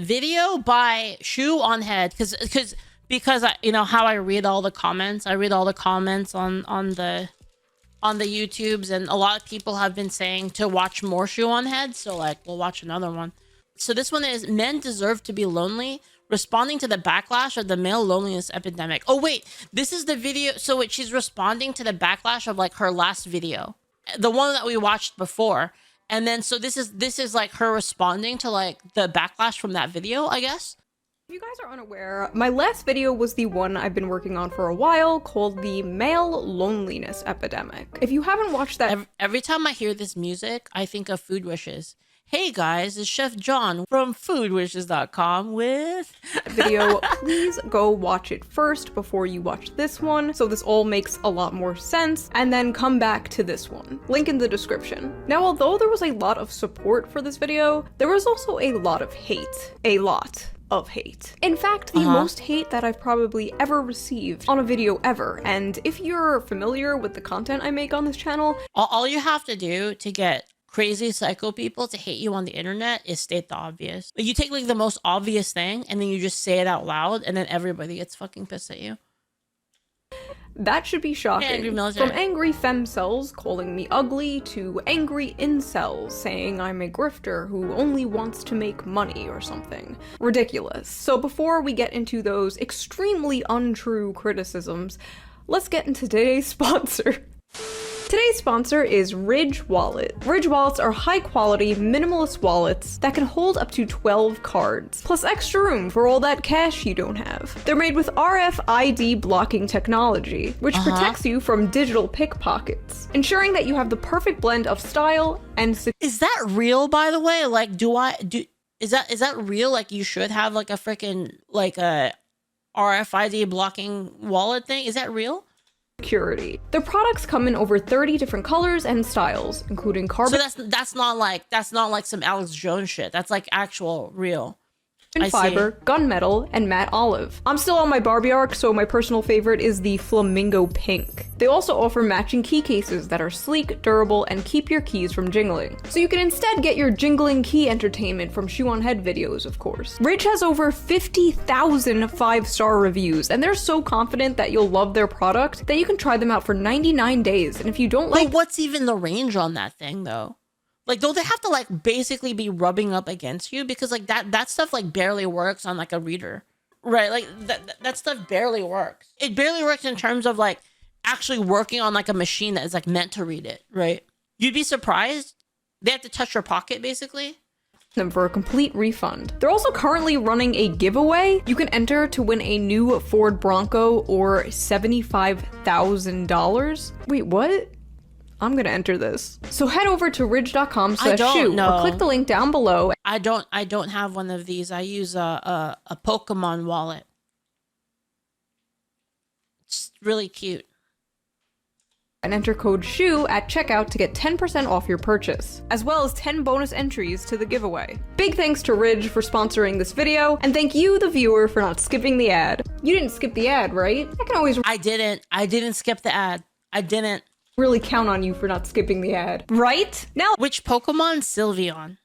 video by Shoe on Head because I, you know how I read all the comments. I read all the comments on the YouTubes, and a lot of people have been saying to watch more Shoe on Head. So like, we'll watch another one. So this one is Men Deserve to Be Lonely, responding to the backlash of the male loneliness epidemic. Oh wait, this is the video. So she's responding to the backlash of like her last video, the one that we watched before. And then so this is like her responding to like the backlash from that video, I guess. If you guys are unaware, my last video was the one I've been working on for a while, called the Male Loneliness Epidemic. If you haven't watched that— Every time I hear this music, I think of Food Wishes. Hey guys, it's Chef John from foodwishes.com with video, please go watch it first before you watch this one, so this all makes a lot more sense, and then come back to this one. Link in the description. Now, although there was a lot of support for this video, there was also a lot of hate. A lot of hate. In fact, the most hate that I've probably ever received on a video ever. And if you're familiar with the content I make on this channel— all you have to do to get crazy psycho people to hate you on the internet is state the obvious. Like, you take like the most obvious thing and then you just say it out loud, and then everybody gets fucking pissed at you. That should be shocking. Yeah, from angry femcells calling me ugly to angry incels saying I'm a grifter who only wants to make money or something. Ridiculous. So before we get into those extremely untrue criticisms, let's get into today's sponsor. Today's sponsor is Ridge Wallet. Ridge Wallets are high-quality, minimalist wallets that can hold up to 12 cards, plus extra room for all that cash you don't have. They're made with RFID blocking technology, which protects you from digital pickpockets, ensuring that you have the perfect blend of style and Is that real, by the way? Like, is that real? Like, you should have like a freaking like a RFID blocking wallet thing? Is that real? security. Their products come in over 30 different colors and styles, including carbon— So that's not like some Alex Jones shit. That's like actual real fiber, gunmetal, and matte olive. I'm still on my Barbie arc, so my personal favorite is the flamingo pink. They also offer matching key cases that are sleek, durable, and keep your keys from jingling. So you can instead get your jingling key entertainment from Shoe on Head videos, of course. Ridge has over 50,000 5-star reviews, and they're so confident that you'll love their product that you can try them out for 99 days. And if you don't like— But what's even the range on that thing though? Like, don't they have to like basically be rubbing up against you? Because like that stuff like barely works on like a reader, right? Like that stuff barely works. It barely works in terms of like actually working on like a machine that is like meant to read it, right? You'd be surprised. They have to touch your pocket basically. Them for a complete refund. They're also currently running a giveaway. You can enter to win a new Ford Bronco or $75,000. Wait, what? I'm gonna enter this. So head over to ridge.com/shoe or click the link down below. I don't have one of these. I use a Pokemon wallet. It's really cute. And enter code SHOE at checkout to get 10% off your purchase, as well as 10 bonus entries to the giveaway. Big thanks to Ridge for sponsoring this video, and thank you, the viewer, for not skipping the ad. You didn't skip the ad, right? I can always— I didn't skip the ad. I didn't really count on you for not skipping the ad, right? Now, which Pokemon Sylveon?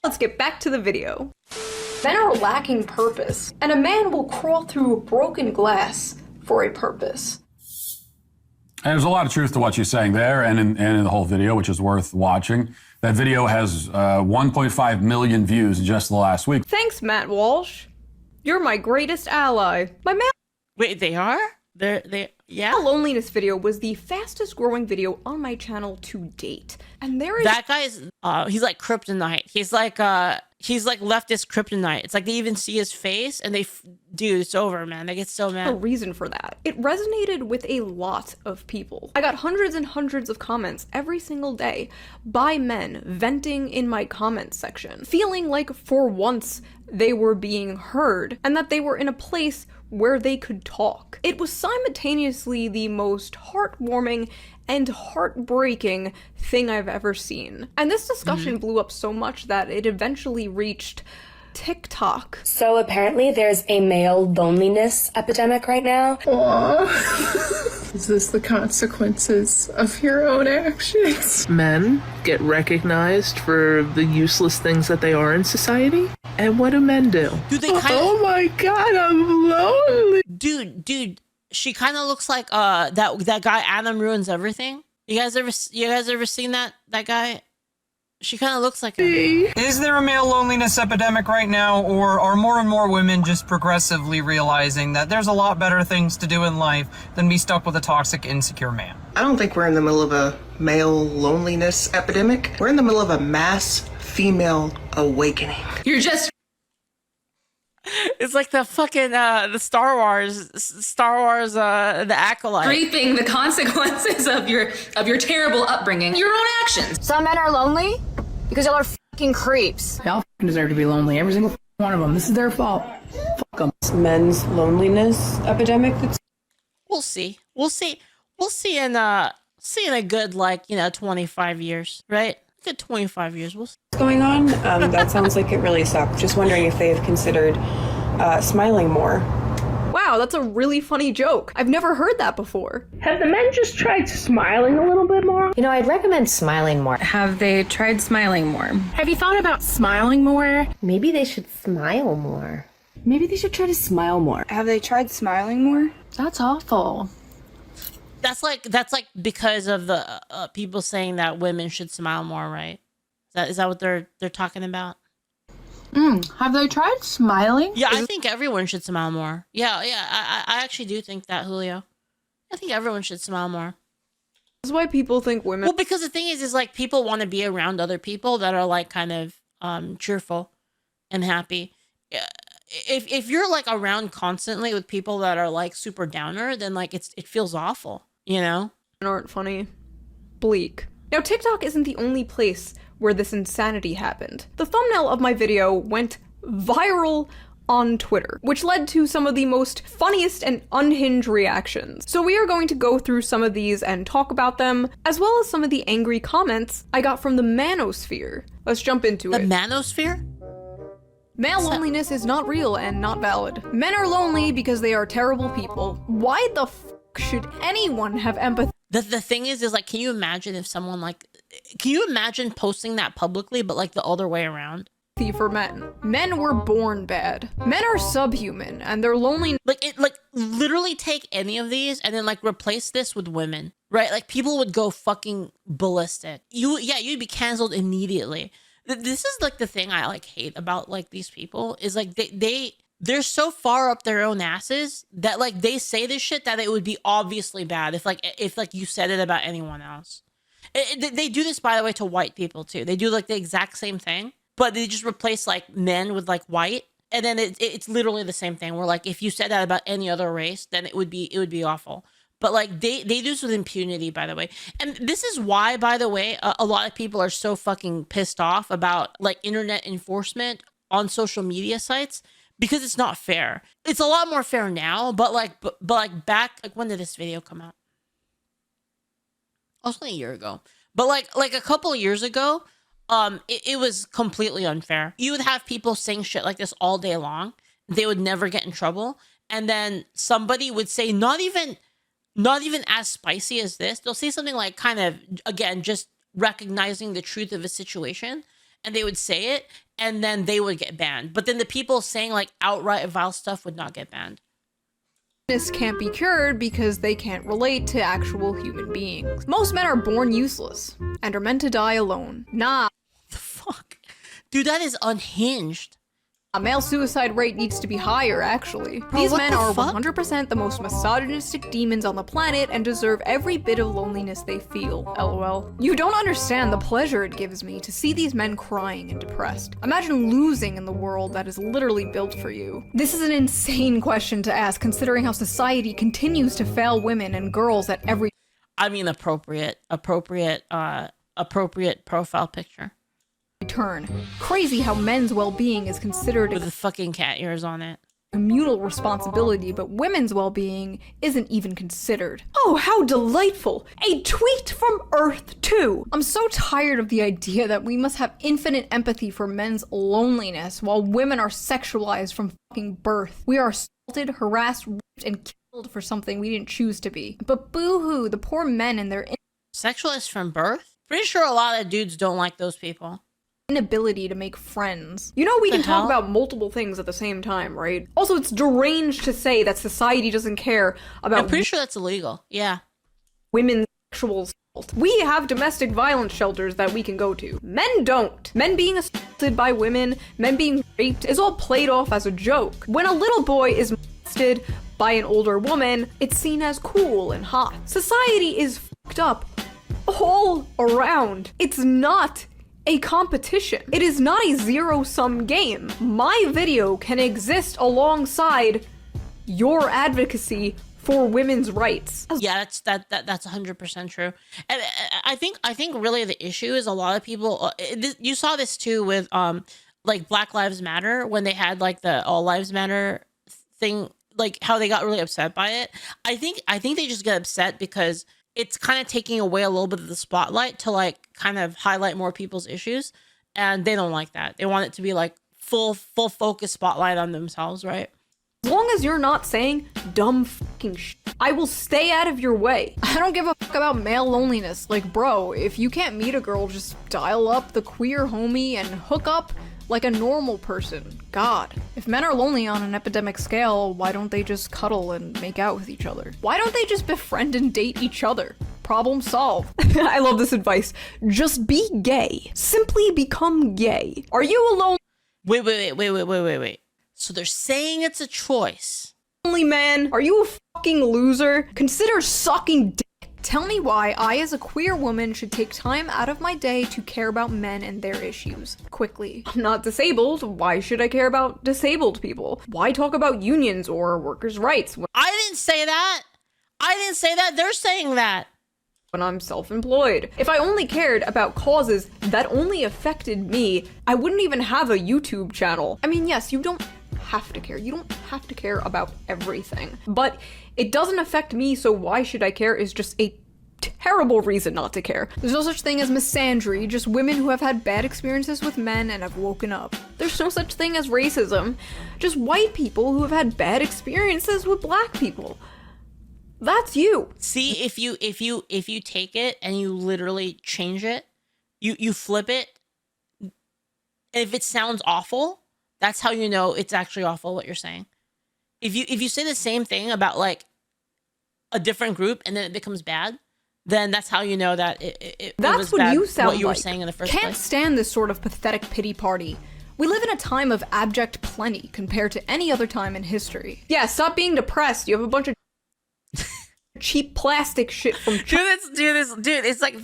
Let's get back to the video. Men are lacking purpose, and a man will crawl through broken glass for a purpose. And there's a lot of truth to what she's saying there and in the whole video, which is worth watching. That video has 1.5 million views in just the last week. Thanks, Matt Walsh. You're my greatest ally. My man— Wait, they are? Yeah. The loneliness video was the fastest growing video on my channel to date. And there is— That guy's, he's like kryptonite. He's like leftist kryptonite. It's like they even see his face and dude, it's over, man. They get so mad. A reason for that. It resonated with a lot of people. I got hundreds and hundreds of comments every single day by men venting in my comments section, feeling like for once they were being heard and that they were in a place where they could talk. It was simultaneously the most heartwarming and heartbreaking thing I've ever seen. And this discussion blew up so much that it eventually reached TikTok. So apparently there's a male loneliness epidemic right now. Aww. Is this the consequences of your own actions? Men get recognized for the useless things that they are in society. And what do men do? Dude, they kind of. Oh my God, I'm lonely. Dude, she kind of looks like that guy Adam Ruins Everything. You guys ever seen that guy? She kind of looks like him. Is there a male loneliness epidemic right now, or are more and more women just progressively realizing that there's a lot better things to do in life than be stuck with a toxic, insecure man? I don't think we're in the middle of a male loneliness epidemic. We're in the middle of a mass female awakening. You're just It's like the fucking the Star Wars the Acolyte. reaping the consequences of your terrible upbringing, your own actions. Some men are lonely because y'all are fucking creeps. Y'all deserve to be lonely. Every single one of them. This is their fault. Fuck them. Men's loneliness epidemic. We'll see in a good 25 years, right? Good 25 years. We'll see. What's going on? That sounds like it really sucked. Just wondering if they've considered smiling more. Wow, that's a really funny joke. I've never heard that before. Have the men just tried smiling a little bit more? You know, I'd recommend smiling more. Have they tried smiling more? Have you thought about smiling more? Maybe they should smile more. Maybe they should try to smile more. Have they tried smiling more? That's awful. That's like because of the people saying that women should smile more, right? Is that what they're talking about? Have they tried smiling? Yeah, I think everyone should smile more. Yeah, I actually do think that, Julio. I think everyone should smile more. That's why people think women. Well, because the thing is like people want to be around other people that are like kind of cheerful and happy. If you're like around constantly with people that are like super downer, then like it feels awful, you know? Aren't funny. Bleak. Now, TikTok isn't the only place where this insanity happened. The thumbnail of my video went viral on Twitter, which led to some of the most funniest and unhinged reactions. So we are going to go through some of these and talk about them, as well as some of the angry comments I got from the manosphere. Let's jump into it. The manosphere? Male loneliness is not real and not valid. Men are lonely because they are terrible people. Why the fuck should anyone have empathy? The thing is like, can you imagine if someone can you imagine posting that publicly, but like the other way around? For men. Men were born bad. Men are subhuman, and they're lonely. Literally take any of these and then like replace this with women, right? Like people would go fucking ballistic. You'd be canceled immediately. This is like the thing I like hate about like these people is like they're so far up their own asses that like they say this shit that it would be obviously bad if you said it about anyone else. They do this, by the way, to white people too. They do like the exact same thing, but they just replace like men with like white, and then it's literally the same thing. Where like if you said that about any other race, then it would be awful. But like they do this with impunity, by the way. And this is why, by the way, a lot of people are so fucking pissed off about like internet enforcement on social media sites, because it's not fair. It's a lot more fair now, but back, like when did this video come out? Only a year ago. But like a couple of years ago, it was completely unfair. You would have people saying shit like this all day long. They would never get in trouble. And then somebody would say not even as spicy as this. They'll say something like kind of, again, just recognizing the truth of a situation, and they would say it, and then they would get banned. But then the people saying like outright vile stuff would not get banned. This can't be cured because they can't relate to actual human beings. Most men are born useless and are meant to die alone. Nah. The fuck? Dude, that is unhinged. A male suicide rate needs to be higher, actually. Bro, these what men the are fuck? 100% the most misogynistic demons on the planet and deserve every bit of loneliness they feel. LOL. You don't understand the pleasure it gives me to see these men crying and depressed. Imagine losing in the world that is literally built for you. This is an insane question to ask, considering how society continues to fail women and girls at every— I mean, appropriate profile picture. turn. Crazy how men's well-being is considered with the fucking cat ears on it. Communal responsibility, but women's well-being isn't even considered. Oh, how delightful! A tweet from Earth 2! I'm so tired of the idea that we must have infinite empathy for men's loneliness while women are sexualized from fucking birth. We are assaulted, harassed, raped, and killed for something we didn't choose to be. But boo-hoo, the poor men and their— Sexualized from birth? Pretty sure a lot of dudes don't like those people. inability to make friends. You know, we can talk about multiple things at the same time, right? Also, it's deranged to say that society doesn't care about I'm pretty sure that's illegal. Yeah. women's sexual assault. We have domestic violence shelters that we can go to. Men don't. Men being assaulted by women, men being raped is all played off as a joke. When a little boy is molested by an older woman, it's seen as cool and hot. Society is fucked up all around. It's not a competition. It is not a zero-sum game. My video can exist alongside your advocacy for women's rights. Yeah, that's 100% true. And I think really the issue is a lot of people. You saw this too with like Black Lives Matter when they had like the All Lives Matter thing, like how they got really upset by it. I think they just get upset because it's kind of taking away a little bit of the spotlight to like kind of highlight more people's issues, and they don't like that. They want it to be like full focus spotlight on themselves, right? As long as you're not saying dumb fucking shit, I will stay out of your way. I don't give a fuck about male loneliness. Like, bro, if you can't meet a girl, just dial up the queer homie and hook up like a normal person. God. If men are lonely on an epidemic scale, why don't they just cuddle and make out with each other? Why don't they just befriend and date each other? Problem solved. I love this advice. Just be gay. Simply become gay. Are you alone? Wait. So they're saying it's a choice. Lonely man, are you a fucking loser? Consider sucking dick. Tell me why I, as a queer woman, should take time out of my day to care about men and their issues. Quickly. I'm not disabled. Why should I care about disabled people? Why talk about unions or workers' rights? I didn't say that. They're saying that. When I'm self-employed. If I only cared about causes that only affected me, I wouldn't even have a YouTube channel. I mean, yes, you don't have to care. You don't have to care about everything. But it doesn't affect me, so why should I care is just a terrible reason not to care. There's no such thing as misandry, just women who have had bad experiences with men and have woken up. There's no such thing as racism, just white people who have had bad experiences with black people. That's you. See, if you take it and you literally change it, you flip it, and if it sounds awful, that's how you know it's actually awful what you're saying. If you say the same thing about like a different group and then it becomes bad, then that's how you know that it that's was what bad, you sound what you were like. saying in the first Can't place. stand this sort of pathetic pity party. We live in a time of abject plenty compared to any other time in history. Yeah, stop being depressed. You have a bunch of cheap plastic shit from Dude, it's like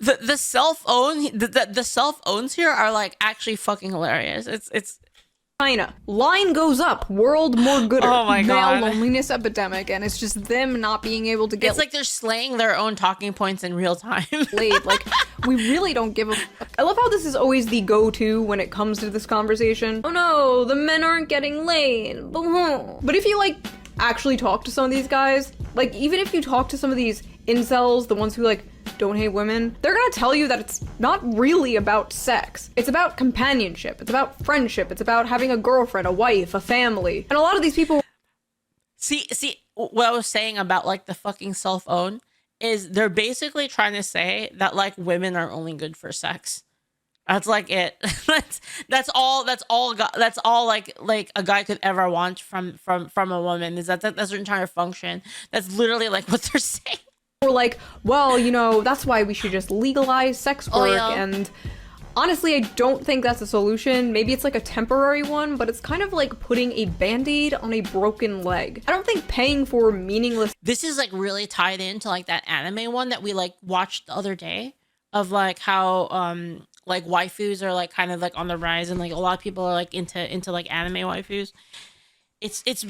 the self-owns here are like actually fucking hilarious. It's China. Line goes up. World more gooder. Oh my God. Male loneliness epidemic, and it's just them not being able to get. It's like they're slaying their own talking points in real time. Laid. Like, we really don't give a fuck. I love how this is always the go-to when it comes to this conversation. Oh no, the men aren't getting laid. But if you like actually talk to some of these guys, like even if you talk to some of these incels, the ones who like don't hate women, they're gonna tell you that it's not really about sex. It's about companionship. It's about friendship. It's about having a girlfriend, a wife, a family. And a lot of these people See, what I was saying about like the fucking self-own is they're basically trying to say that like women are only good for sex. That's like it. that's all like a guy could ever want from a woman is that's their entire function. That's literally like what they're saying. Or like, well, you know, that's why we should just legalize sex work. Yeah. And honestly, I don't think that's a solution. Maybe it's like a temporary one, but it's kind of like putting a band-aid on a broken leg. I don't think paying for meaningless. This is like really tied into like that anime one that we like watched the other day of like how like waifus are like kind of like on the rise, and like a lot of people are like into like anime waifus. It's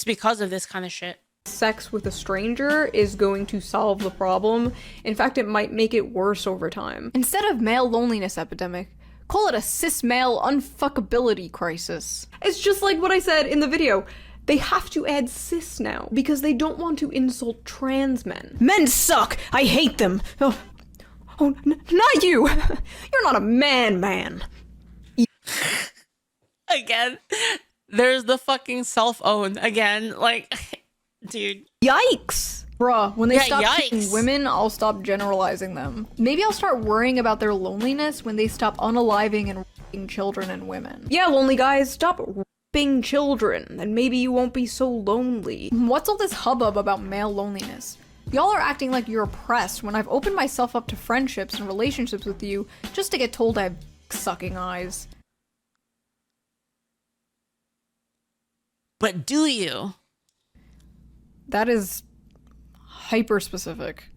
because of this kind of shit. Sex with a stranger is going to solve the problem. In fact, it might make it worse over time. Instead of male loneliness epidemic, call it a cis male unfuckability crisis. It's just like what I said in the video. They have to add cis now because they don't want to insult trans men. Men suck! I hate them! Oh, not you! You're not a man. Again, there's the fucking self-own again, like, dude. Yikes! Bruh, when they Yeah, stop yikes. picking women, I'll stop generalizing them. Maybe I'll start worrying about their loneliness when they stop unaliving and raping children and women. Yeah, lonely guys, stop raping children, and maybe you won't be so lonely. What's all this hubbub about male loneliness? Y'all are acting like you're oppressed when I've opened myself up to friendships and relationships with you just to get told I have sucking eyes. But do you? That is hyper specific.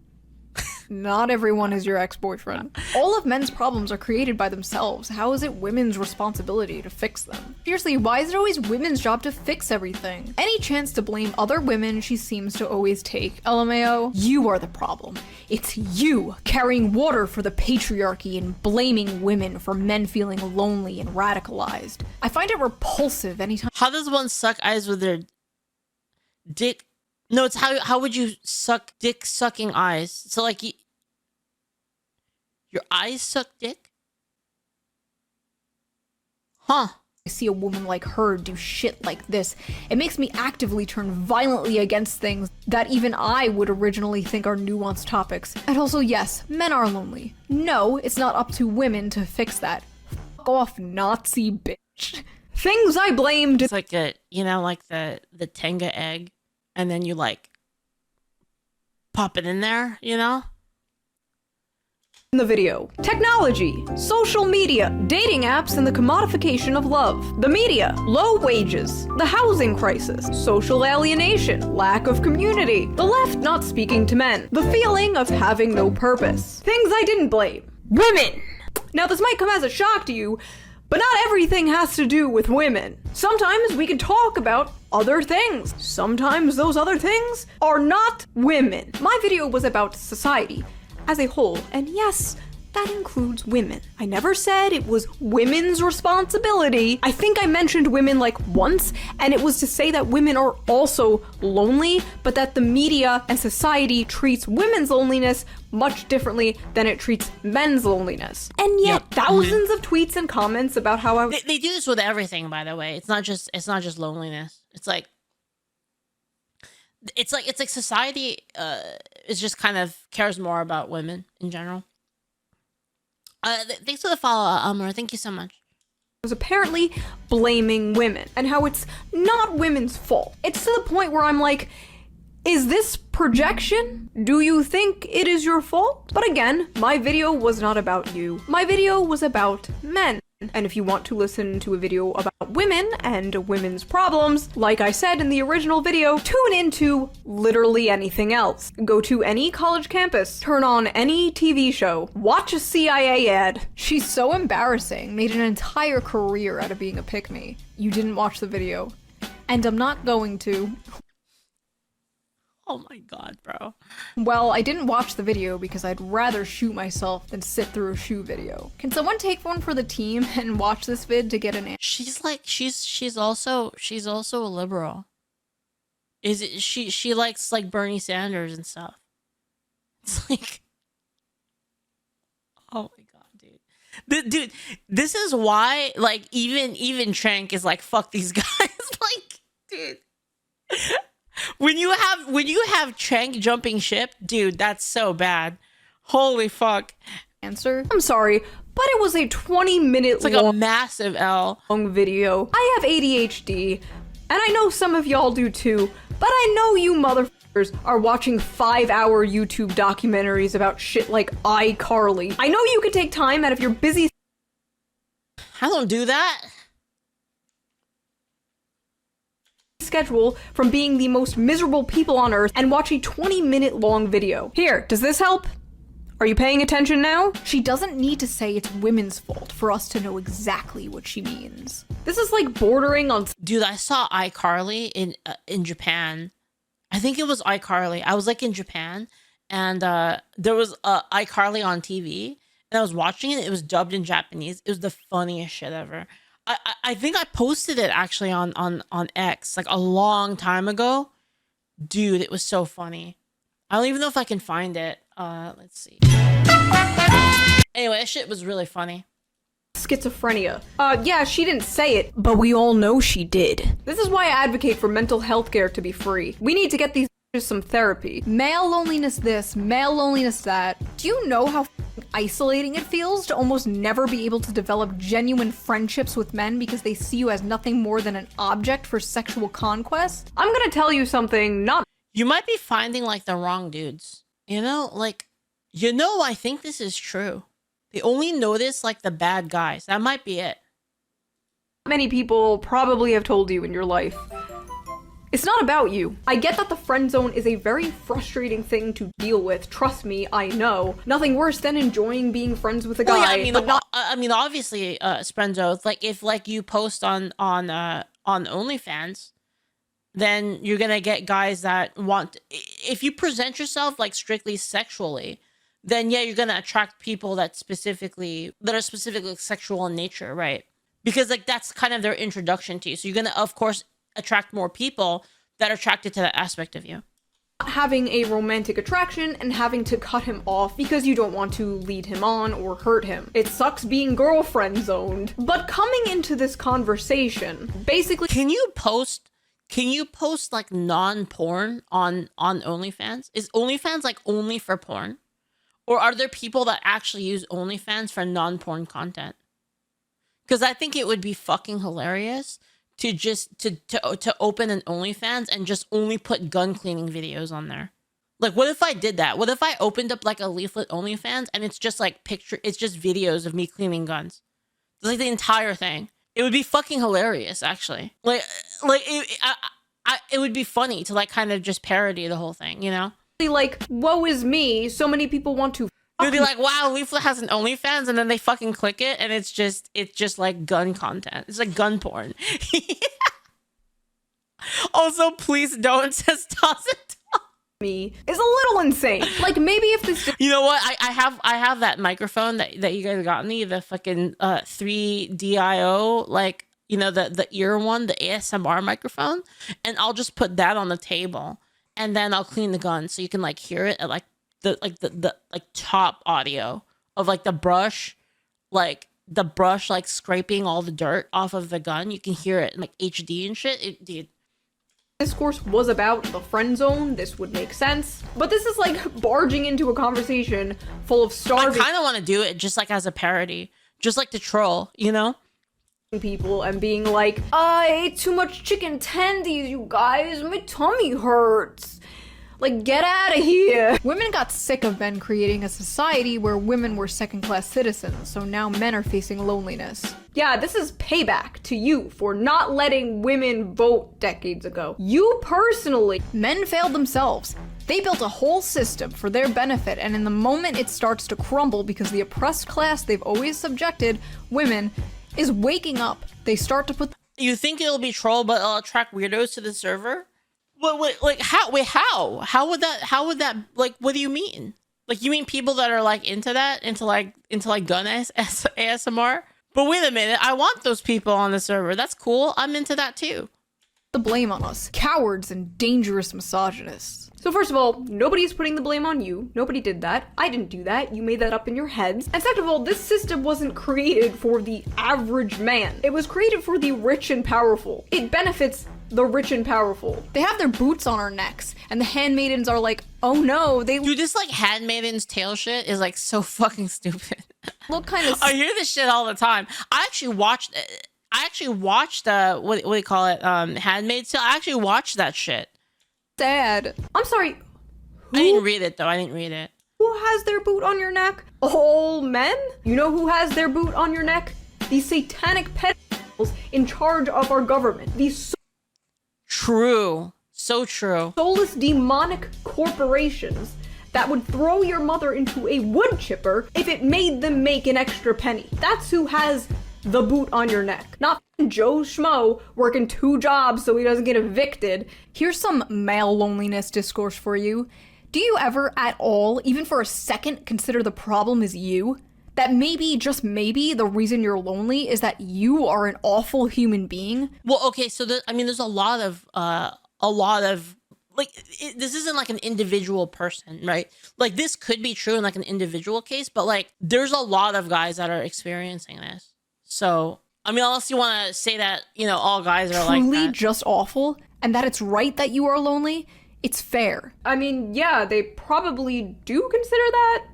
Not everyone is your ex-boyfriend. All of men's problems are created by themselves. How is it women's responsibility to fix them? Seriously, why is it always women's job to fix everything? Any chance to blame other women she seems to always take. LMAO, you are the problem. It's you carrying water for the patriarchy and blaming women for men feeling lonely and radicalized. I find it repulsive anytime. How does one suck eyes with their dick? No, it's how would you suck dick sucking eyes? So like your eyes suck dick? Huh. I see a woman like her do shit like this. It makes me actively turn violently against things that even I would originally think are nuanced topics. And also, yes, men are lonely. No, it's not up to women to fix that. Fuck off, Nazi bitch. Things I blamed. It's like like the Tenga egg, and then you like pop it in there, In the video. Technology, social media, dating apps, and the commodification of love. The media, low wages, the housing crisis, social alienation, lack of community, the left not speaking to men, the feeling of having no purpose. Things I didn't blame. Women! Now this might come as a shock to you, but not everything has to do with women. Sometimes we can talk about other things. Sometimes those other things are not women. My video was about society as a whole, and yes, that includes women. I never said it was women's responsibility. I think I mentioned women like once, and it was to say that women are also lonely, but that the media and society treats women's loneliness much differently than it treats men's loneliness. And yet, thousands of tweets and comments about how they do this with everything, by the way. It's not just loneliness. It's like society is just kind of cares more about women in general. Thanks for the follow, Elmer. Thank you so much. Was apparently blaming women and how it's not women's fault. It's to the point where I'm like, is this projection? Do you think it is your fault? But again, my video was not about you. My video was about men. And if you want to listen to a video about women and women's problems, like I said in the original video, tune into literally anything else. Go to any college campus, turn on any TV show, watch a CIA ad. She's so embarrassing, made an entire career out of being a pick-me. You didn't watch the video. And I'm not going to. Oh my god, bro. Well, I didn't watch the video because I'd rather shoot myself than sit through a shoe video. Can someone take one for the team and watch this vid to get an answer? She's also a liberal. Is it she likes like Bernie Sanders and stuff. It's like, oh my god, dude, this is why like even Trank is like, fuck these guys. Like, dude. When you have Trank jumping ship, dude, that's so bad. Holy fuck. Answer. I'm sorry, but it was a 20-minute It's like a massive L. long video. I have ADHD, and I know some of y'all do too, but I know you motherfuckers are watching 5-hour YouTube documentaries about shit like iCarly. I know you could take time out of your busy I don't do that. schedule from being the most miserable people on earth and watch a 20-minute long video. Here, does this help? Are you paying attention now? She doesn't need to say it's women's fault for us to know exactly what she means. This is like bordering on. Dude, I saw iCarly in Japan. I think it was iCarly. I was like in Japan, and there was iCarly on TV, and I was watching it. It was dubbed in Japanese. It was the funniest shit ever. I think I posted it actually on X like a long time ago. Dude, it was so funny. I don't even know if I can find it. Let's see. Anyway, that shit was really funny. Schizophrenia. Yeah, she didn't say it, but we all know she did. This is why I advocate for mental health care to be free. We need to get these just some therapy. Male loneliness this, male loneliness that. Do you know how isolating it feels to almost never be able to develop genuine friendships with men because they see you as nothing more than an object for sexual conquest? I'm gonna tell you something, not— You might be finding like the wrong dudes. You know, like, I think this is true. They only notice like the bad guys. That might be it. many people probably have told you in your life. It's not about you. I get that the friend zone is a very frustrating thing to deal with. Trust me, I know. Nothing worse than enjoying being friends with a guy. Well, yeah, but not— obviously, Sprenzo, like if like you post on OnlyFans, then you're gonna get guys that want. If you present yourself like strictly sexually, then yeah, you're gonna attract people that are specifically sexual in nature, right? Because like that's kind of their introduction to you. So you're gonna, of course, attract more people that are attracted to that aspect of you. Having a romantic attraction and having to cut him off because you don't want to lead him on or hurt him. It sucks being girlfriend zoned. But coming into this conversation, basically— Can you post like non-porn on OnlyFans? Is OnlyFans like only for porn? Or are there people that actually use OnlyFans for non-porn content? Because I think it would be fucking hilarious to just to open an OnlyFans and just only put gun cleaning videos on there. Like, what if I did that? What if I opened up like a Leaflit OnlyFans and it's just like it's just videos of me cleaning guns? It's like the entire thing. It would be fucking hilarious, actually. It would be funny to like kind of just parody the whole thing, you know? Like, woe is me, so many people want to— It would be like, wow, Leaflit has an OnlyFans, and then they fucking click it, and it's just like gun content. It's like gun porn. Also, please don't, says Doesn't. Me is a little insane. Like, maybe if this— You know what? I have that microphone that you guys got me, the fucking 3DIO, like, you know, the ear one, the ASMR microphone, and I'll just put that on the table, and then I'll clean the gun so you can like hear it at like the top audio of like the brush like scraping all the dirt off of the gun. You can hear it in like HD and shit. Dude. Discourse was about the friend zone, this would make sense. But this is like barging into a conversation full of starving— I kind of want to do it just like as a parody, just like to troll, you know? People and being like, I ate too much chicken tendies, you guys, my tummy hurts. Like, get out of here. Women got sick of men creating a society where women were second-class citizens, so now men are facing loneliness. Yeah, this is payback to you for not letting women vote decades ago. You personally— Men failed themselves. They built a whole system for their benefit, and in the moment it starts to crumble because the oppressed class they've always subjected, women, is waking up. They start to put— You think it'll be troll, but it'll attract weirdos to the server? How would that, like, what do you mean? Like, you mean people that are like into that, into like gun ASMR? But wait a minute, I want those people on the server. That's cool. I'm into that too. The blame on us. Cowards and dangerous misogynists. So first of all, nobody's putting the blame on you. Nobody did that. I didn't do that. You made that up in your heads. And second of all, this system wasn't created for the average man. It was created for the rich and powerful. It benefits the rich and powerful. They have their boots on our necks, and the handmaidens are like, oh no, they— Dude, this like handmaidens tail shit is like so fucking stupid. Look kind of— I hear this shit all the time. I actually watched what do you call it? Handmaid's Tale. I actually watched that shit. Sad. I'm sorry. I didn't read it though. I didn't read it. Who has their boot on your neck? All men? You know who has their boot on your neck? These satanic pedophiles in charge of our government. These true. So true. Soulless demonic corporations that would throw your mother into a wood chipper if it made them make an extra penny. That's who has the boot on your neck. Not Joe Schmo working 2 jobs so he doesn't get evicted. Here's some male loneliness discourse for you. Do you ever at all, even for a second, consider the problem is you? That maybe, just maybe, the reason you're lonely is that you are an awful human being? Well, okay, so there's a lot of like, this isn't like an individual person, right? Like, this could be true in like an individual case, but like, there's a lot of guys that are experiencing this. So, I mean, unless you want to say that, you know, all guys are like that. Truly just awful, and that it's right that you are lonely, it's fair. I mean, yeah, they probably do consider that.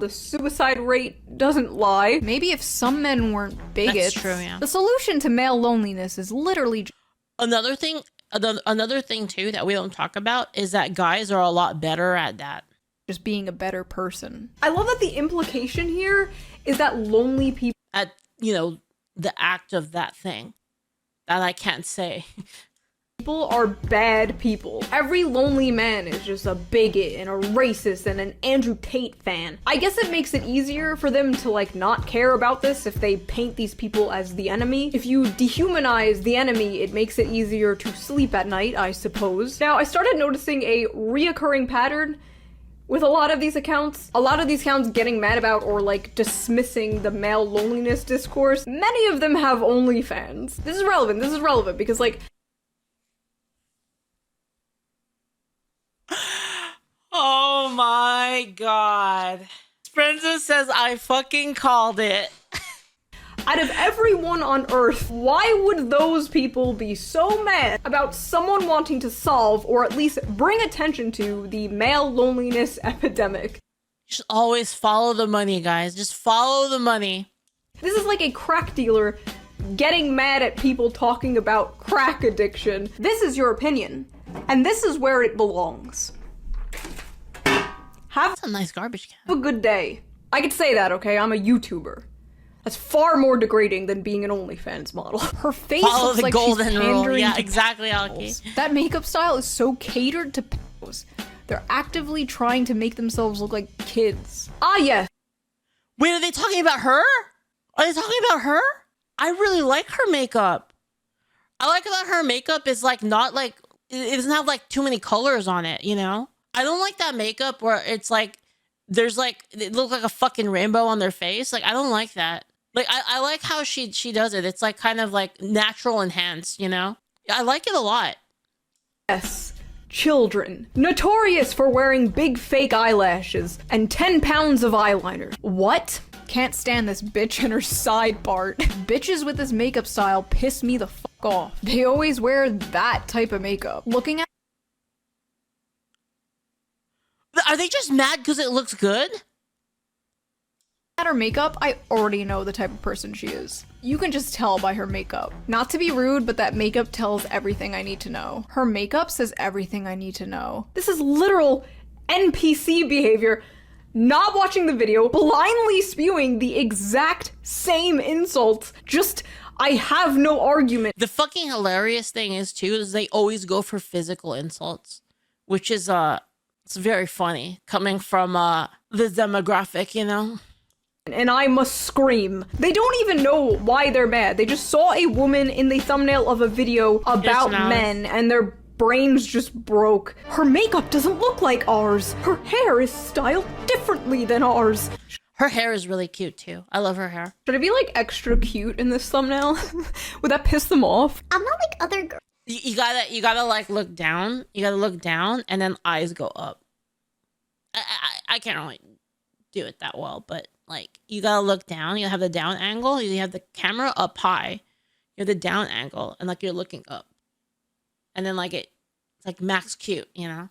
The suicide rate doesn't lie. Maybe if some men weren't bigots. That's true, yeah. The solution to male loneliness is literally another thing too that we don't talk about is that guys are a lot better at that. Just being a better person. I love that the implication here is that lonely people at, you know, the act of that thing that I can't say. People are bad people. Every lonely man is just a bigot and a racist and an Andrew Tate fan. I guess it makes it easier for them to like not care about this if they paint these people as the enemy. If you dehumanize the enemy, it makes it easier to sleep at night, I suppose. Now, I started noticing a reoccurring pattern with a lot of these accounts. A lot of these accounts getting mad about or like dismissing the male loneliness discourse. Many of them have OnlyFans. This is relevant because like oh my god. Spencer says I fucking called it. out of everyone on Earth, why would those people be so mad about someone wanting to solve or at least bring attention to the male loneliness epidemic? Just always follow the money, guys. Just follow the money. This is like a crack dealer getting mad at people talking about crack addiction. This is your opinion, and this is where it belongs. That's a nice garbage can. Have a good day. I could say that, okay? I'm a YouTuber. That's far more degrading than being an OnlyFans model. Her face Follow looks the like golden she's rule. pandering Yeah, to exactly, Alki. That makeup style is so catered to pedos. They're actively trying to make themselves look like kids. Ah, yes. Wait, are they talking about her? Are they talking about her? I really like her makeup. I like that her makeup is like not like, it doesn't have like too many colors on it, you know? I don't like that makeup where it's like, there's like, it looks like a fucking rainbow on their face. Like, I don't like that. Like, I like how she does it. It's like kind of like natural enhanced, you know? I like it a lot. Yes. Children. Notorious for wearing big fake eyelashes and 10 pounds of eyeliner. What? Can't stand this bitch and her side part. Bitches with this makeup style piss me the fuck off. They always wear that type of makeup. Looking at Are they just mad because it looks good? her makeup, I already know the type of person she is. You can just tell by her makeup. Not to be rude, but that makeup tells everything I need to know. Her makeup says everything I need to know. This is literal NPC behavior. Not watching the video, blindly spewing the exact same insults. Just, I have no argument. The fucking hilarious thing is too, is they always go for physical insults, which is, it's very funny coming from, the demographic, you know? And I must scream. They don't even know why they're mad. They just saw a woman in the thumbnail of a video about men and their brains just broke. Her makeup doesn't look like ours. Her hair is styled differently than ours. Her hair is really cute too. I love her hair. Should it be like extra cute in this thumbnail? Would that piss them off? I'm not like other girls. You gotta like look down. You gotta look down and then eyes go up. I can't really do it that well, but like you gotta look down. You have the down angle. You have the camera up high. You have the down angle, and like you're looking up, and then like it's like max cute, you know.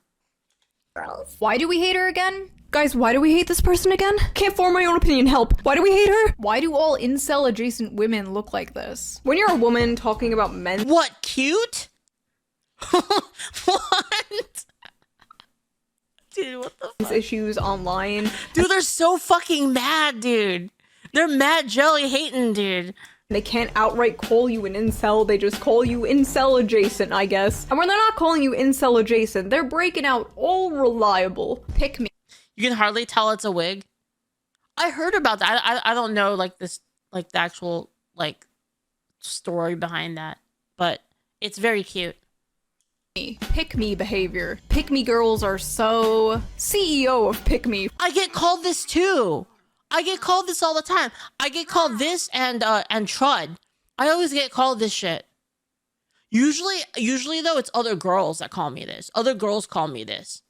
Girls. Why do we hate her again? Guys, why do we hate this person again? Can't form my own opinion, help. Why do we hate her? Why do all incel adjacent women look like this? When you're a woman talking about men. What, cute? What? Dude, what the fuck? Issues online. Dude, they're so fucking mad, dude. They're mad jelly hating, dude. They can't outright call you an incel, they just call you incel adjacent, I guess. And when they're not calling you incel adjacent, they're breaking out all reliable. Pick me. You can hardly tell it's a wig. I heard about that. I don't know like this, like the actual like story behind that, but it's very cute. Pick me behavior. Pick me girls are so CEO of pick me. I get called this too. I get called this all the time. I get called this and trud. I always get called this shit. Usually though, it's other girls that call me this. Other girls call me this.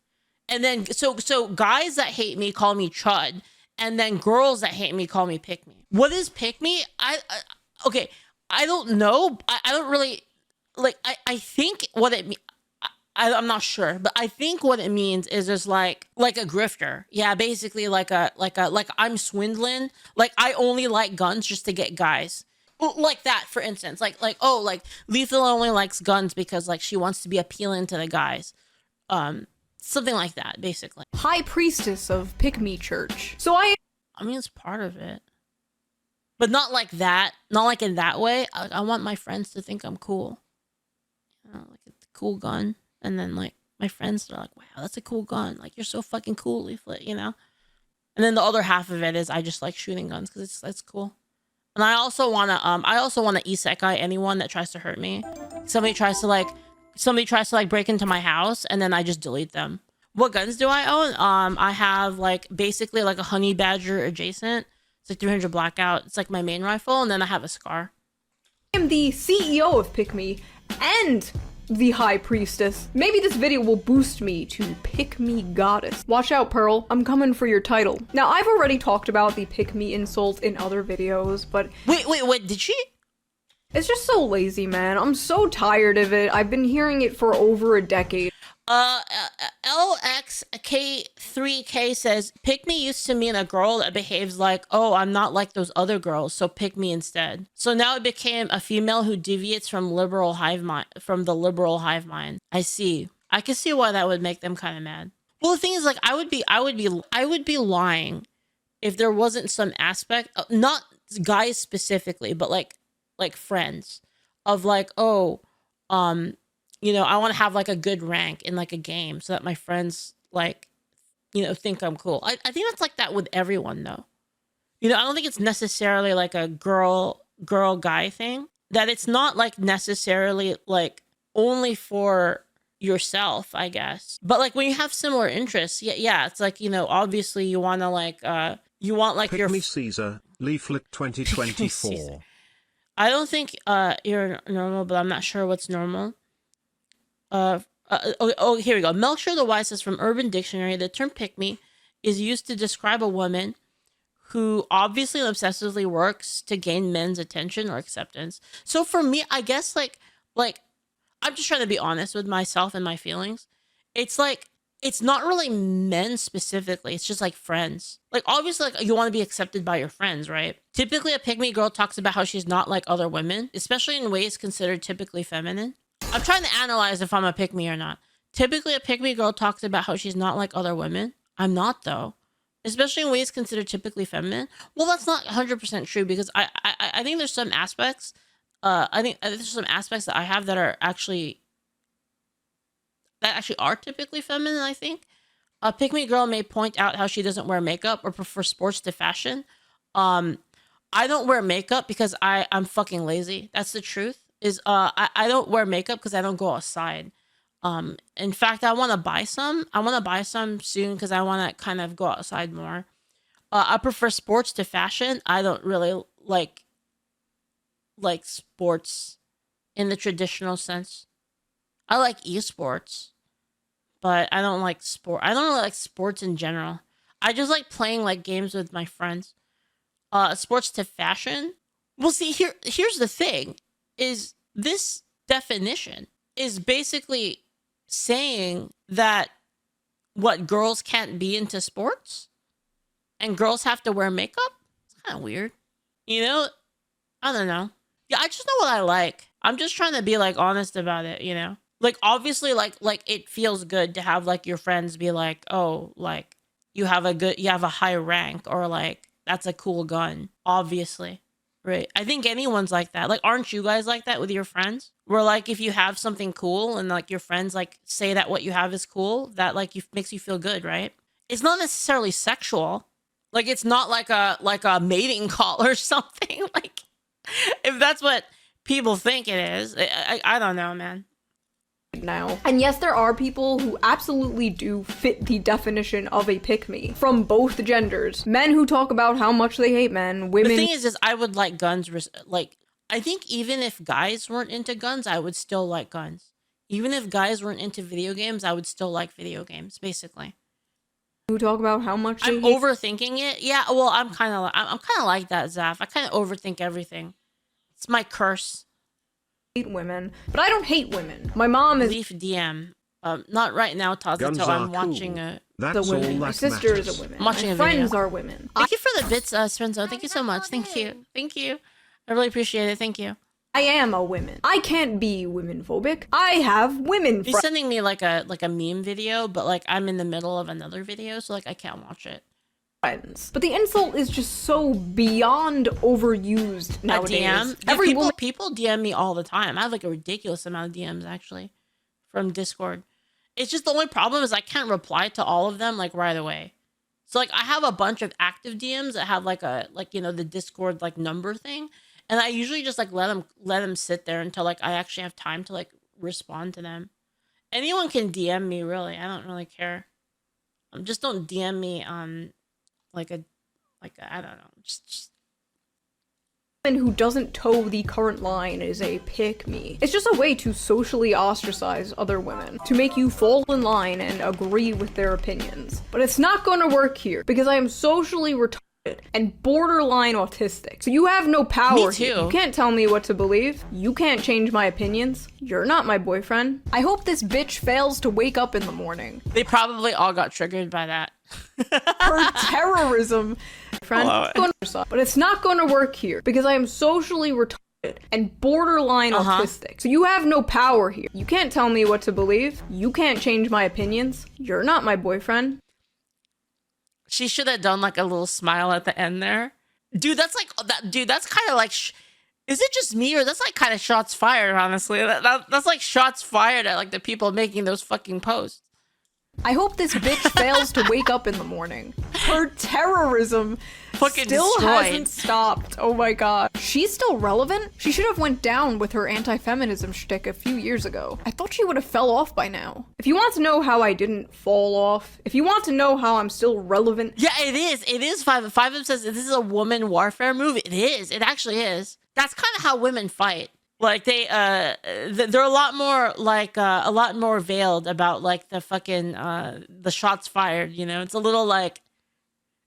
And then, so guys that hate me call me chud. And then girls that hate me call me pick me. What is pick me? Okay, I don't know. I don't really, like, I think what it means. I'm not sure, but I think what it means is just like a grifter. Yeah, basically like I'm swindling. Like I only like guns just to get guys. Like that, for instance. Like Leaflit only likes guns because like she wants to be appealing to the guys. Something like that, basically. High priestess of Pick-Me Church. So I mean, it's part of it. But not like that. Not like in that way. I want my friends to think I'm cool. You know, like a cool gun. And then like my friends are like, wow, that's a cool gun. Like you're so fucking cool, Leaflit, you know? And then the other half of it is I just like shooting guns because it's cool. And I also wanna isekai anyone that tries to hurt me. Somebody tries to break into my house and then I just delete them. What guns do I own? I have like basically like a honey badger adjacent. It's like 300 blackout. It's like my main rifle, and then I have a scar. I am the CEO of Pick-Me and the High Priestess. Maybe this video will boost me to Pick-Me Goddess. Watch out, Pearl. I'm coming for your title. Now, I've already talked about the Pick-Me insult in other videos, but... Wait, did she? It's just so lazy, man. I'm so tired of it. I've been hearing it for over a decade. LXK3K says, pick me used to mean a girl that behaves like, oh, I'm not like those other girls, so pick me instead. So now it became a female who deviates from the liberal hive mind. I see. I can see why that would make them kind of mad. Well, the thing is, like, I would be lying if there wasn't some aspect, not guys specifically, but like friends of like, oh, you know, I want to have like a good rank in like a game so that my friends like, you know, think I'm cool. I think that's like that with everyone though. You know, I don't think it's necessarily like a girl guy thing. That it's not like necessarily like only for yourself, I guess. But like when you have similar interests, yeah, it's like, you know, obviously you want to like you want like Pick me Caesar, Leaflit 2024. I don't think you're normal, but I'm not sure what's normal. Here we go. Melcher the Wise says from Urban Dictionary, the term pick me is used to describe a woman who obviously and obsessively works to gain men's attention or acceptance. So for me, I guess like I'm just trying to be honest with myself and my feelings. It's like it's not really men specifically. It's just like friends. Like obviously like you want to be accepted by your friends, right? Typically a pick me girl talks about how she's not like other women, especially in ways considered typically feminine. I'm trying to analyze if I'm a pick-me or not. Typically, a pick-me girl talks about how she's not like other women. I'm not, though. Especially in ways considered typically feminine. Well, that's not 100% true because I think there's some aspects. I think there's some aspects that I have that are actually are typically feminine, I think. A pick-me girl may point out how she doesn't wear makeup or prefer sports to fashion. I don't wear makeup because I'm fucking lazy. That's the truth. I don't wear makeup because I don't go outside. In fact, I want to buy some. I want to buy some soon because I want to kind of go outside more. I prefer sports to fashion. I don't really like sports in the traditional sense. I like esports, but I don't like sport. I don't really like sports in general. I just like playing like games with my friends. Sports to fashion. Well, see, here's the thing. Is this definition is basically saying that what girls can't be into sports and girls have to wear makeup? It's kind of weird. You know, I don't know. Yeah, I just know what I like. I'm just trying to be like honest about it, you know? Like obviously like it feels good to have like your friends be like, "Oh, like you have a high rank," or like that's a cool gun, obviously. Right. I think anyone's like that. Like, aren't you guys like that with your friends? Where like if you have something cool and like your friends like say that what you have is cool, that like makes you feel good, right? It's not necessarily sexual. Like it's not like a mating call or something. Like if that's what people think it is. I don't know, man. Now. And yes, there are people who absolutely do fit the definition of a pick-me from both genders. Men who talk about how much they hate men, women... The thing is I would like guns, like, I think even if guys weren't into guns, I would still like guns. Even if guys weren't into video games, I would still like video games, basically. Who talk about how much they I'm overthinking it. Yeah, well, I'm kind of like that, Zaf. I kind of overthink everything. It's my curse. Hate women, but I don't hate women. My mom is Leaf DM. Not right now, Guns Tazato. are I'm watching cool. a. That's the women. all My that sister is matters. a woman. I'm watching My a friends video. are women. Thank you for the bits, Spenzo. Thank you so much. Thank you. Thank you. I really appreciate it. Thank you. I am a woman. I can't be women phobic. I have women He's sending me like a meme video, but like I'm in the middle of another video, so like I can't watch it. friends. But the insult is just so beyond overused nowadays. A DM? Yeah, Every woman people DM me all the time. I have like a ridiculous amount of DMs actually from Discord. It's just the only problem is I can't reply to all of them like right away. So like I have a bunch of active DMs that have like the Discord like number thing, and I usually just like let them sit there until like I actually have time to like respond to them. Anyone can DM me really. I don't really care. Just don't DM me like a I don't know. Just who doesn't toe the current line is a pick-me. It's just a way to socially ostracize other women, to make you fall in line and agree with their opinions. But it's not going to work here, because I am socially retarded and borderline autistic. So you have no power Me too. here. You can't tell me what to believe. You can't change my opinions. You're not my boyfriend. I hope this bitch fails to wake up in the morning. they probably all got triggered by that. Her terrorism, friend. But it's not going to work here because I am socially retarded and borderline autistic. So you have no power here. You can't tell me what to believe. You can't change my opinions. You're not my boyfriend. She should have done like a little smile at the end there. Dude, that's like that. Dude, that's kind of like. Is it just me or that's like kind of shots fired? Honestly, that's like shots fired at like the people making those fucking posts. I hope this bitch fails to wake up in the morning. Her terrorism fucking still destroyed. hasn't stopped. Oh my god. She's still relevant? She should have went down with her anti-feminism shtick a few years ago. I thought she would have fell off by now. If you want to know how I didn't fall off, if you want to know how I'm still relevant... Yeah, it is. It is. Five says this is a woman warfare movie. It is. It actually is. That's kind of how women fight. Like they're a lot more like a lot more veiled about like the fucking the shots fired, you know. It's a little like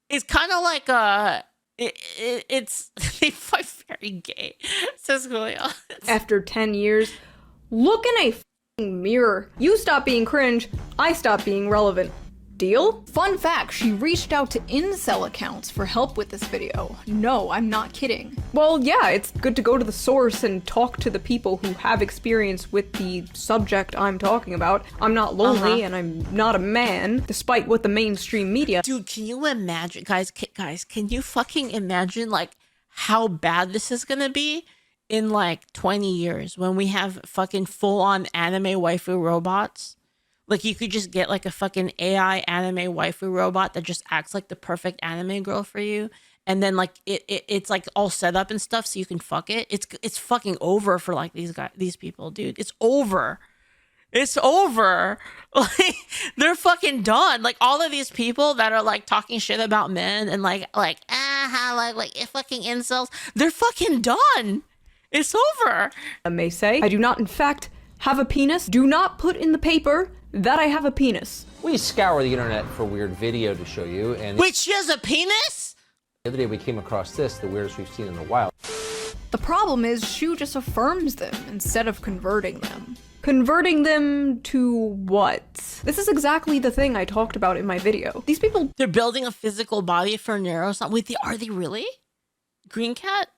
it's kind of like it's they fight very gay, says Julio. After 10 years, look in a f***ing mirror. You stop being cringe, I stop being relevant. Deal? Fun fact, she reached out to incel accounts for help with this video. No, I'm not kidding. Well, yeah, it's good to go to the source and talk to the people who have experience with the subject I'm talking about. I'm not lonely and I'm not a man, despite what the mainstream media... Dude, can you imagine, guys, can you fucking imagine like how bad this is gonna be in like 20 years when we have fucking full-on anime waifu robots? Like, you could just get, like, a fucking AI anime waifu robot that just acts like the perfect anime girl for you. And then, like, it's, like, all set up and stuff so you can fuck it. It's fucking over for, like, these people, dude. It's over. It's over. Like, they're fucking done. Like, all of these people that are, like, talking shit about men and, like fucking incels, they're fucking done. It's over. I may say, I do not, in fact, have a penis. Do not put in the paper that I have a penis. We scour the internet for weird video to show you, and wait, she has a penis? The other day we came across this, the weirdest we've seen in a while. The problem is Shu just affirms them instead of converting them. Converting them to what? This is exactly the thing I talked about in my video. These people... They're building a physical body for neuroscience. Wait, are they really? Green Cat?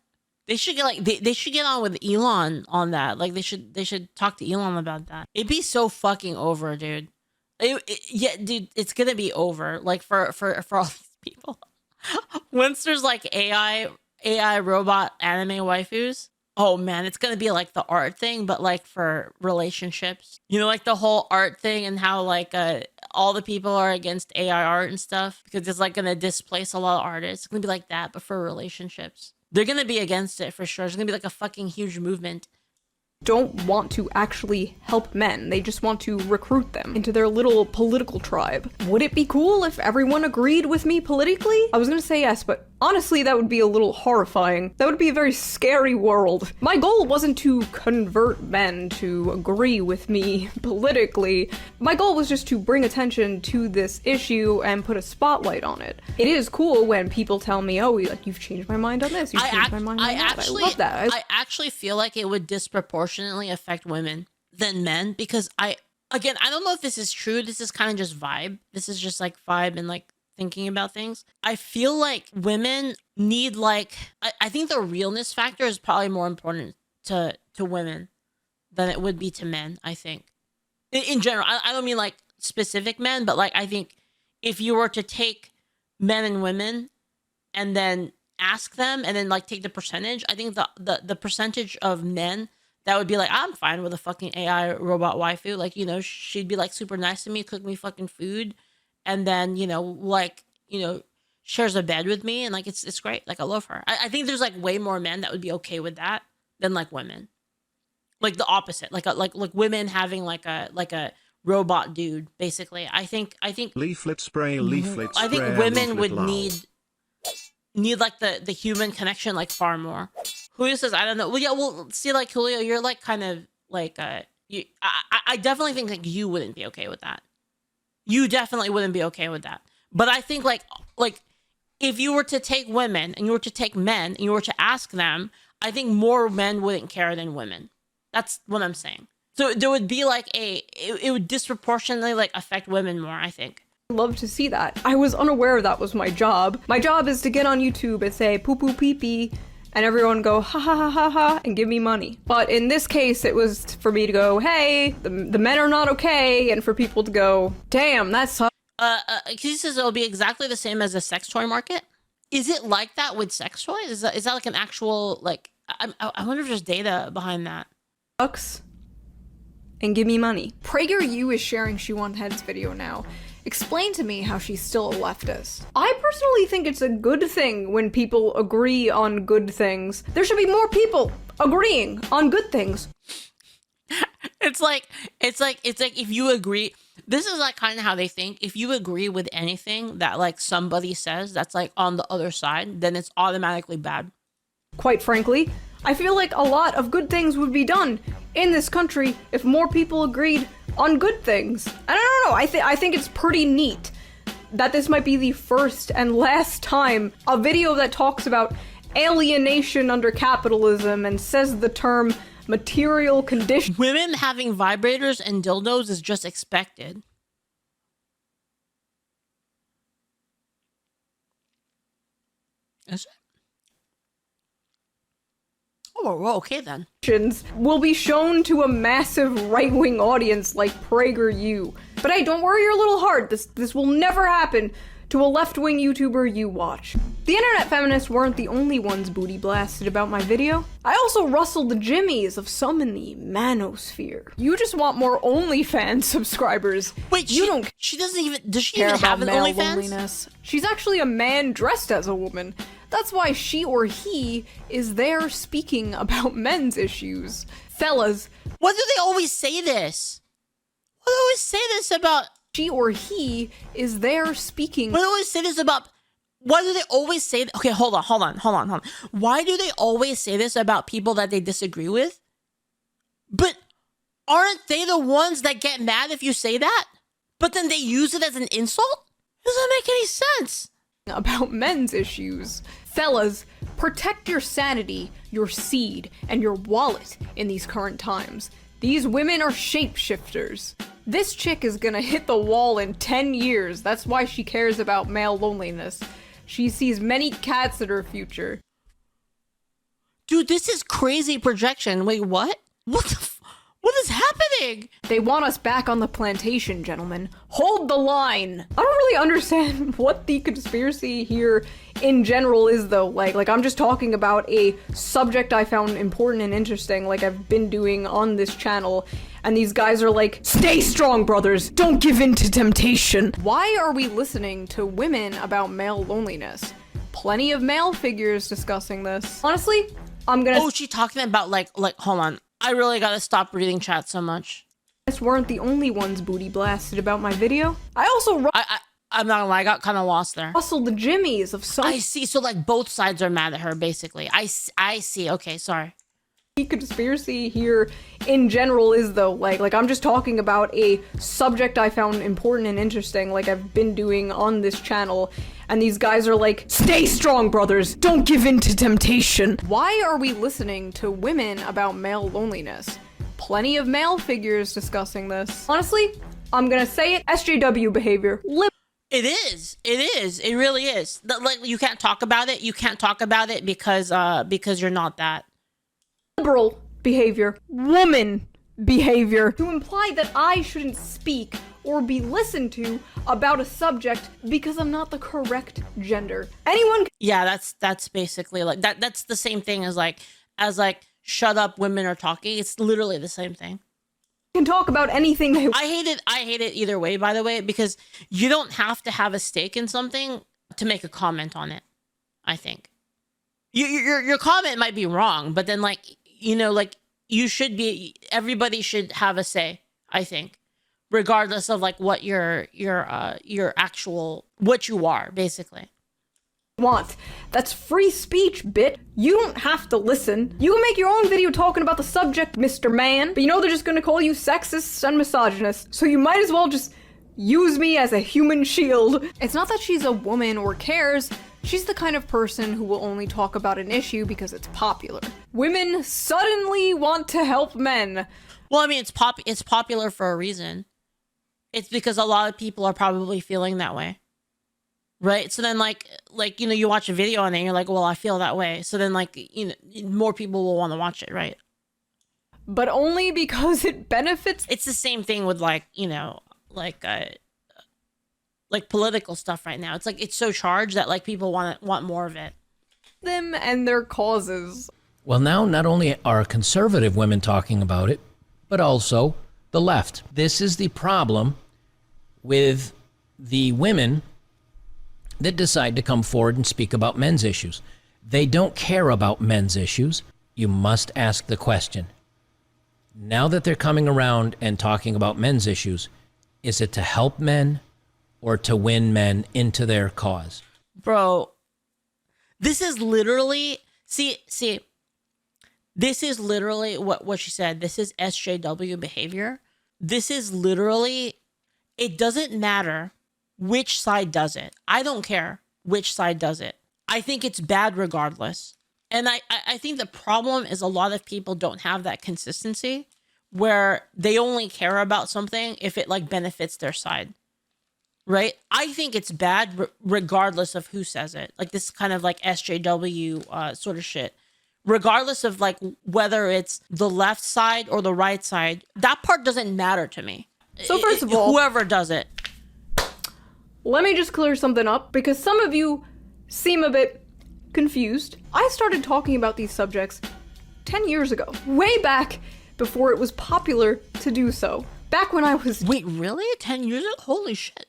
They should get like they should get on with Elon on that. Like they should talk to Elon about that. It'd be so fucking over, dude. Yeah, dude, it's gonna be over. Like for all these people. Once there's like AI robot anime waifus, oh man, it's gonna be like the art thing, but like for relationships. You know, like the whole art thing and how like all the people are against AI art and stuff because it's like gonna displace a lot of artists. It's gonna be like that, but for relationships. They're gonna be against it for sure. It's gonna be like a fucking huge movement. Don't want to actually help men. They just want to recruit them into their little political tribe. Would it be cool if everyone agreed with me politically? I was gonna say yes, but honestly, that would be a little horrifying. That would be a very scary world. My goal wasn't to convert men to agree with me politically. My goal was just to bring attention to this issue and put a spotlight on it. It is cool when people tell me, oh, like, you've changed my mind on this, you've changed my mind on that. I love that. I actually feel like it would disproportionately affect women than men because I again, I don't know if this is true. This is kind of just vibe. This is just like vibe and like thinking about things. I feel like women need like, I think the realness factor is probably more important to women than it would be to men, I think. In general, I don't mean like specific men, but like I think if you were to take men and women and then ask them and then like take the percentage, I think the percentage of men that would be like, I'm fine with a fucking AI robot waifu. Like, you know, she'd be like super nice to me, cook me fucking food, and then, you know, like, you know, shares a bed with me, and like it's great. Like I love her. I think there's like way more men that would be okay with that than like women. Like the opposite. Like women having like a robot dude, basically. I think Leaflet spray, leaflet spray. I think women leaflet would lol. need like the human connection like far more. Julio says, I don't know. Well, yeah, well, see, like Julio, you're like kind of like I definitely think like you wouldn't be okay with that. You definitely wouldn't be okay with that. But I think like if you were to take women and you were to take men and you were to ask them, I think more men wouldn't care than women. That's what I'm saying. So there would be like it would disproportionately like affect women more, I think. Love to see that. I was unaware that was my job. My job is to get on YouTube and say poo poo pee pee, and everyone go ha ha ha ha ha and give me money. But in this case, it was for me to go, hey, the men are not okay, and for people to go, damn, that sucks. He says it'll be exactly the same as the sex toy market. Is it like that with sex toys? Is that like an actual like? I wonder if there's data behind that. Sucks. And give me money. PragerU is sharing Shoe on Head's video now. Explain to me how she's still a leftist. I personally think it's a good thing when people agree on good things. There should be more people agreeing on good things. It's like if you agree, this is like kind of how they think. If you agree with anything that like somebody says that's like on the other side, then it's automatically bad. Quite frankly, I feel like a lot of good things would be done in this country if more people agreed on good things. And I don't know, I think it's pretty neat that this might be the first and last time a video that talks about alienation under capitalism and says the term material condition. Women having vibrators and dildos is just expected. Is it? Oh, well, okay then. Will be shown to a massive right-wing audience like PragerU. But hey, don't worry your little heart. This will never happen to a left-wing YouTuber you watch. The internet feminists weren't the only ones booty blasted about my video. I also rustled the jimmies of some in the manosphere. You just want more OnlyFans subscribers. Wait, she doesn't even, does she even have an OnlyFans? Loneliness. She's actually a man dressed as a woman. That's why she or he is there speaking about men's issues. Fellas. Why do they always say this? Why do they always say this about... She or he is there speaking... Why do they always say this about... Why do they always say... Okay, hold on. Why do they always say this about people that they disagree with? But aren't they the ones that get mad if you say that? But then they use it as an insult? Doesn't make any sense. About men's issues. Fellas, protect your sanity, your seed, and your wallet in these current times. These women are shapeshifters. This chick is gonna hit the wall in 10 years. That's why she cares about male loneliness. She sees many cats in her future. Dude, this is crazy projection. Wait, what? What is happening? They want us back on the plantation, gentlemen. Hold the line. I don't really understand what the conspiracy here in general is, though. Like I'm just talking about a subject I found important and interesting, like I've been doing on this channel. And these guys are like, stay strong, brothers. Don't give in to temptation. Why are we listening to women about male loneliness? Plenty of male figures discussing this. Honestly, I'm gonna... Oh, she talking about like, hold on. I really gotta stop reading chat so much. This weren't the only ones booty blasted about my video. I also... I'm not gonna lie, I got kind of lost there. Rustled the jimmies of some... I see, so like both sides are mad at her, basically. I see, okay, sorry. The conspiracy here in general is, though, like I'm just talking about a subject I found important and interesting, like I've been doing on this channel. And these guys are like, stay strong, brothers. Don't give in to temptation. Why are we listening to women about male loneliness? plenty of male figures discussing this. Honestly, I'm gonna say it, SJW behavior. It is. It really is. Like, you can't talk about it. You can't talk about it because you're not that. Liberal behavior. Woman behavior. To imply that I shouldn't speak or be listened to about a subject because I'm not the correct gender. Anyone. Yeah, that's basically like that. That's the same thing as like shut up, women are talking. It's literally the same thing. Can talk about anything they. I hate it either way, by the way, because you don't have to have a stake in something to make a comment on it. I think your comment might be wrong, but then like, you know, like everybody should have a say, I think, regardless of like what your actual, what you are, basically. Want. That's free speech, bit. You don't have to listen. You can make your own video talking about the subject, Mr. Man, but you know they're just gonna call you sexist and misogynist, so you might as well just use me as a human shield. It's not that she's a woman or cares, she's the kind of person who will only talk about an issue because it's popular. Women suddenly want to help men. Well, I mean, it's popular for a reason. It's because a lot of people are probably feeling that way. Right. So then like, you know, you watch a video on it and you're like, well, I feel that way. So then like, you know, more people will want to watch it. Right. But only because it benefits. It's the same thing with like, you know, like political stuff right now. It's like, it's so charged that like people want more of it. Them and their causes. Well, now not only are conservative women talking about it, but also the left. This is the problem with the women that decide to come forward and speak about men's issues. They don't care about men's issues. You must ask the question. Now that they're coming around and talking about men's issues, is it to help men or to win men into their cause? Bro, this is literally, see, this is literally what she said. This is SJW behavior. This is literally, it doesn't matter which side does it. I don't care which side does it. I think it's bad regardless. And I think the problem is a lot of people don't have that consistency where they only care about something if it like benefits their side. Right? I think it's bad regardless of who says it. Like this kind of like SJW sort of shit. Regardless of like whether it's the left side or the right side, that part doesn't matter to me. So first of all, whoever does it. Let me just clear something up, because some of you seem a bit confused. I started talking about these subjects 10 years ago, way back before it was popular to do so. Back when I was... Wait, really? 10 years ago? Holy shit.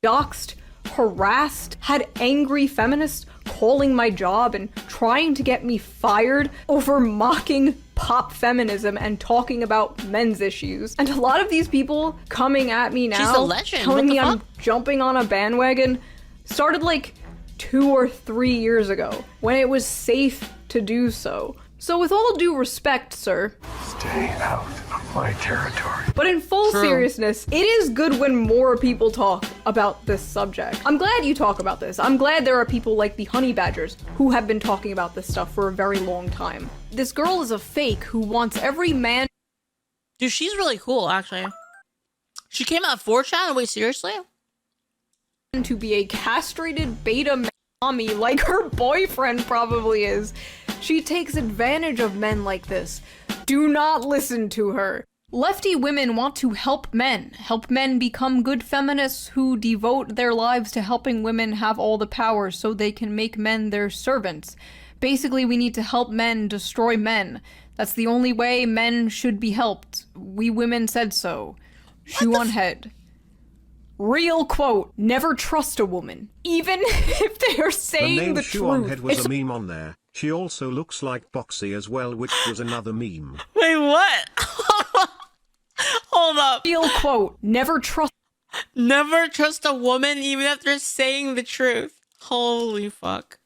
Doxed, harassed, had angry feminists calling my job and trying to get me fired over mocking pop feminism and talking about men's issues. And a lot of these people coming at me now, she's a legend. telling me I'm jumping on a bandwagon, started like 2 or 3 years ago, when it was safe to do so. So with all due respect, sir, stay out of my territory. But in full seriousness, it is good when more people talk about this subject. I'm glad you talk about this. I'm glad there are people like the honey badgers who have been talking about this stuff for a very long time. This girl is a fake who wants every man... Dude, she's really cool, actually. She came out 4chan? Wait, seriously? ...to be a castrated beta mommy like her boyfriend probably is. She takes advantage of men like this. Do not listen to her. Lefty women want to help men become good feminists who devote their lives to helping women have all the power so they can make men their servants. Basically, we need to help men destroy men. That's the only way men should be helped. We women said so. Shoe on head. Real quote, never trust a woman, even if they are saying the shoe on truth. head was a meme on there. She also looks like Boxy as well, which was another meme. Wait, what? Hold up. Real quote, never trust a woman even if they're saying the truth. Holy fuck.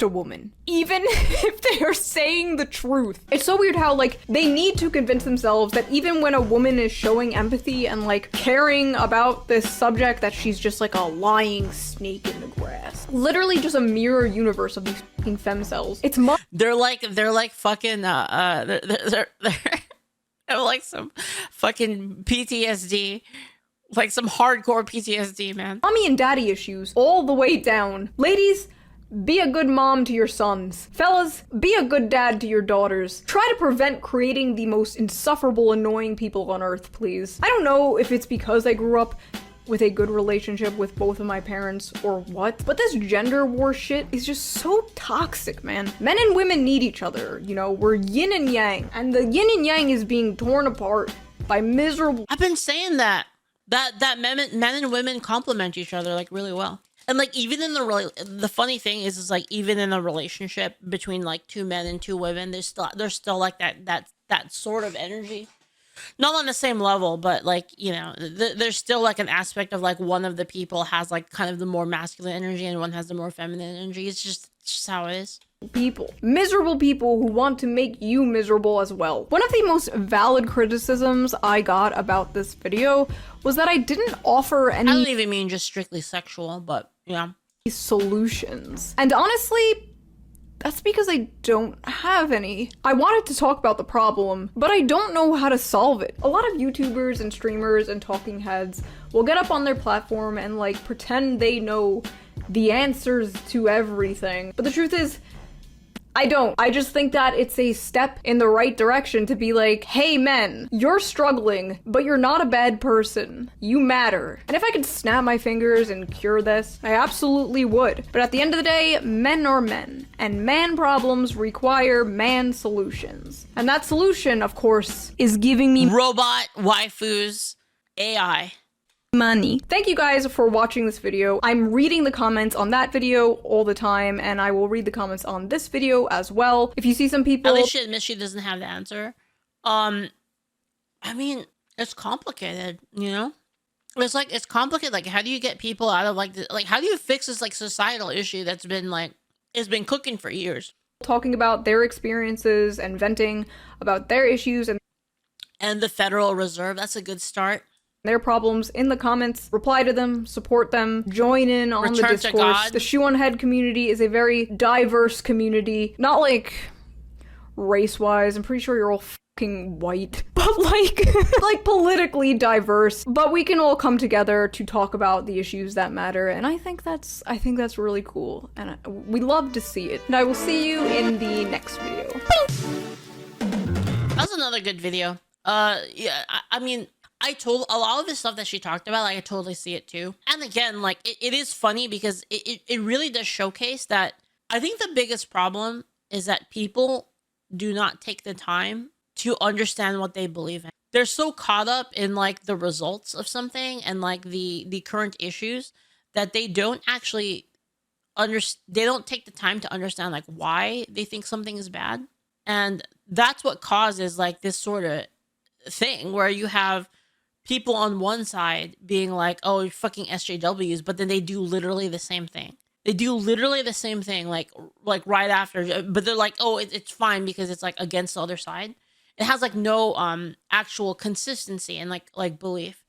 A woman, even if they are saying the truth. It's so weird how, like, they need to convince themselves that even when a woman is showing empathy and, like, caring about this subject, that she's just, like, a lying snake in the grass. Literally just a mirror universe of these fucking femcells. It's they're like fucking, have like some fucking PTSD. Like some hardcore PTSD, man. Mommy and daddy issues all the way down. Ladies, be a good mom to your sons. Fellas, be a good dad to your daughters. Try to prevent creating the most insufferable, annoying people on earth, please. I don't know if it's because I grew up with a good relationship with both of my parents or what, but this gender war shit is just so toxic, man. Men and women need each other, you know, we're yin and yang, and the yin and yang is being torn apart by miserable— I've been saying that men and women complement each other like really well. And like even in the funny thing is like even in a relationship between like two men and two women, there's still like that sort of energy. Not on the same level, but like, you know, there's still like an aspect of like one of the people has like kind of the more masculine energy and one has the more feminine energy. It's just how it is. People. Miserable people who want to make you miserable as well. One of the most valid criticisms I got about this video was that I didn't offer any— I don't even mean just strictly sexual, but yeah. Solutions. And honestly, that's because I don't have any. I wanted to talk about the problem, but I don't know how to solve it. A lot of YouTubers and streamers and talking heads will get up on their platform and like pretend they know the answers to everything. But the truth is, I don't. I just think that it's a step in the right direction to be like, hey men, you're struggling, but you're not a bad person. You matter. And if I could snap my fingers and cure this, I absolutely would. But at the end of the day, men are men, and man problems require man solutions. And that solution, of course, is giving me robot, waifus, AI. Money. Thank you guys for watching this video. I'm reading the comments on that video all the time, and I will read the comments on this video as well. If you see some people— At least she admits she doesn't have the answer. I mean, it's complicated, you know? It's complicated. Like, how do you get people out of like how do you fix this like societal issue that's been like, it's been cooking for years? Talking about their experiences and venting about their issues and the Federal Reserve, that's a good start. Their problems in the comments, reply to them, support them, join in on the discourse. The Shoe on Head community is a very diverse community. Not like race-wise, I'm pretty sure you're all fucking white, but like politically diverse. But we can all come together to talk about the issues that matter, and I think that's really cool, and we love to see it. And I will see you in the next video. That's another good video. Yeah, I mean, I told a lot of the stuff that she talked about, like I totally see it too. And again, like it is funny because it really does showcase that I think the biggest problem is that people do not take the time to understand what they believe in. They're so caught up in like the results of something and like the current issues that they don't actually they don't take the time to understand like why they think something is bad. And that's what causes like this sort of thing where you have people on one side being like, oh, you're fucking SJWs, but then they do literally the same thing. They do literally the same thing, like right after, but they're like, oh, it's fine because it's like against the other side. It has like no actual consistency and like belief.